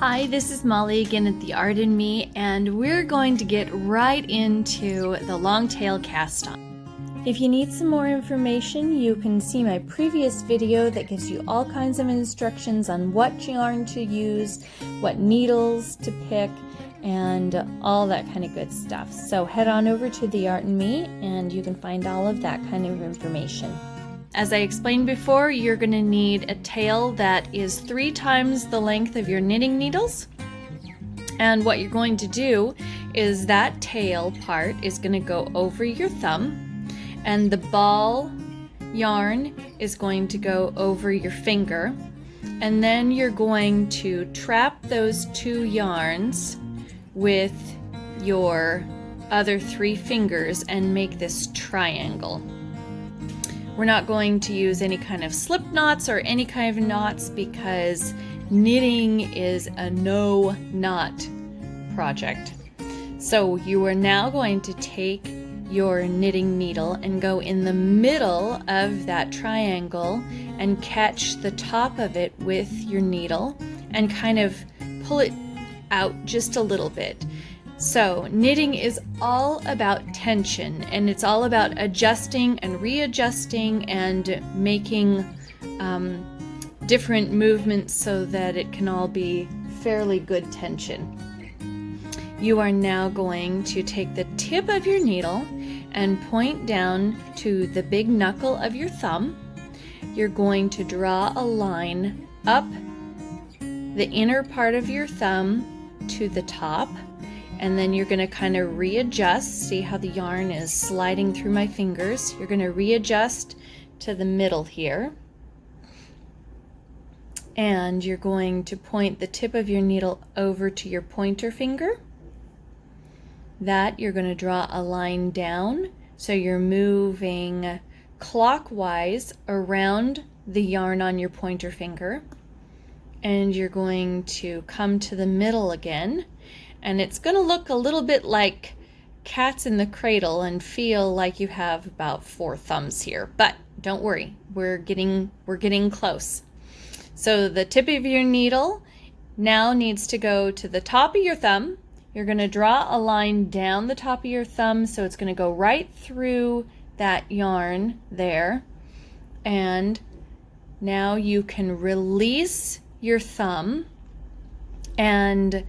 Hi, this is Molly again at The Art in Me, and we're going to get right into the long-tail cast-on. If you need some more information, you can see my previous video that gives you all kinds of instructions on what yarn to use, what needles to pick, and all that kind of good stuff. So head on over to The Art in Me and you can find all of that kind of information. As I explained before, you're going to need a tail that is 3 times the length of your knitting needles. And what you're going to do is that tail part is going to go over your thumb, and the ball yarn is going to go over your finger. And then you're going to trap those 2 yarns with your other 3 fingers and make this triangle. We're not going to use any kind of slip knots or any kind of knots because knitting is a no knot project. So you are now going to take your knitting needle and go in the middle of that triangle and catch the top of it with your needle and kind of pull it out just a little bit. So knitting is all about tension, and it's all about adjusting and readjusting and making different movements so that it can all be fairly good tension. You are now going to take the tip of your needle and point down to the big knuckle of your thumb. You're going to draw a line up the inner part of your thumb to the top. And then you're going to kind of readjust. See how the yarn is sliding through my fingers? You're going to readjust to the middle here. And you're going to point the tip of your needle over to your pointer finger. That you're going to draw a line down. So you're moving clockwise around the yarn on your pointer finger. And you're going to come to the middle again. And it's going to look a little bit like cats in the cradle and feel like you have about 4 thumbs here. But don't worry, we're getting close. So the tip of your needle now needs to go to the top of your thumb. You're going to draw a line down the top of your thumb, so it's going to go right through that yarn there. And now you can release your thumb and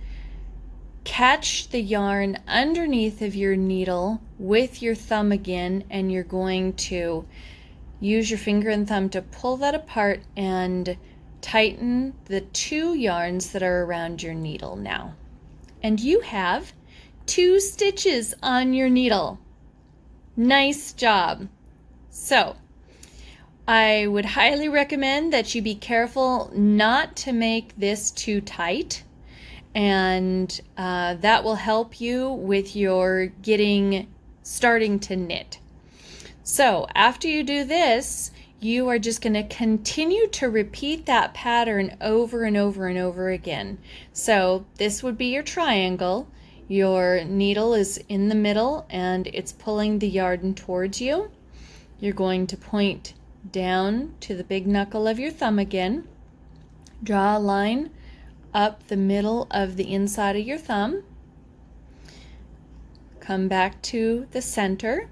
catch the yarn underneath of your needle with your thumb again, and you're going to use your finger and thumb to pull that apart and tighten the 2 yarns that are around your needle now. And you have 2 stitches on your needle. Nice job. So I would highly recommend that you be careful not to make this too tight. And that will help you with your starting to knit. So after you do this, you are just going to continue to repeat that pattern over and over and over again. So this would be your triangle. Your needle is in the middle and it's pulling the yarn towards you. You're going to point down to the big knuckle of your thumb again. Draw a line up the middle of the inside of your thumb. Come back to the center.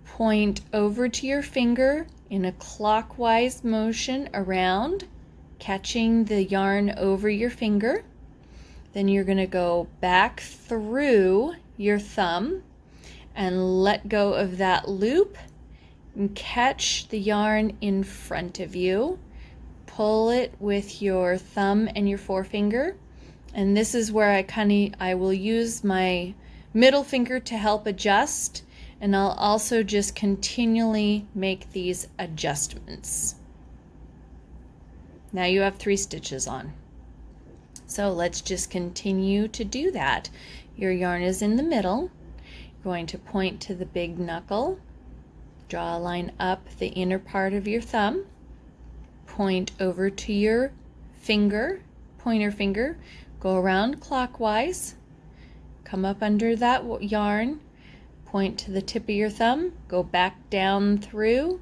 Point over to your finger in a clockwise motion around, catching the yarn over your finger. Then you're going to go back through your thumb and let go of that loop and catch the yarn in front of you. Pull it with your thumb and your forefinger, and this is where I will use my middle finger to help adjust, and I'll also just continually make these adjustments. Now you have 3 stitches on. So let's just continue to do that. Your yarn is in the middle. You're going to point to the big knuckle, draw a line up the inner part of your thumb, point over to your pointer finger, go around clockwise, come up under that yarn, point to the tip of your thumb, go back down through,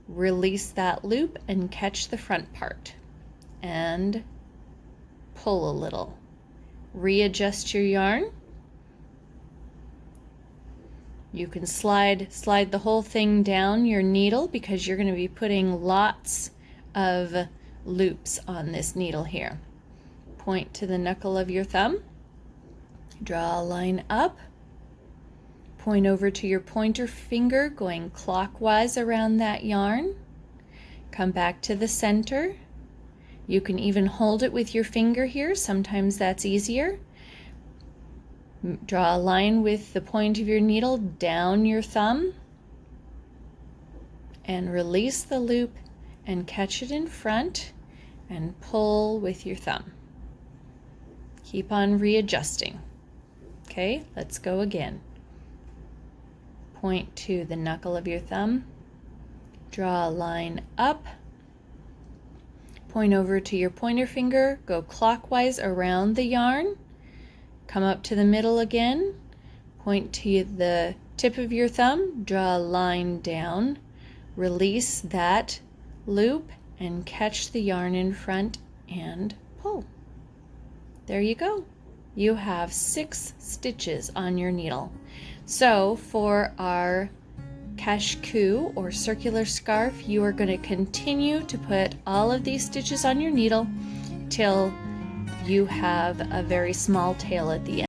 release that loop and catch the front part. And pull a little. Readjust your yarn. You can slide the whole thing down your needle because you're going to be putting lots of loops on this needle here. Point to the knuckle of your thumb. Draw a line up. Point over to your pointer finger, going clockwise around that yarn. Come back to the center. You can even hold it with your finger here. Sometimes that's easier. Draw a line with the point of your needle down your thumb and release the loop and catch it in front and pull with your thumb. Keep on readjusting. Okay, let's go again. Point to the knuckle of your thumb. Draw a line up. Point over to your pointer finger. Go clockwise around the yarn. Come up to the middle again. Point to the tip of your thumb. Draw a line down. Release that loop and catch the yarn in front and pull. There you go. You have 6 stitches on your needle. So for our cache-cou or circular scarf, you are going to continue to put all of these stitches on your needle till you have a very small tail at the end.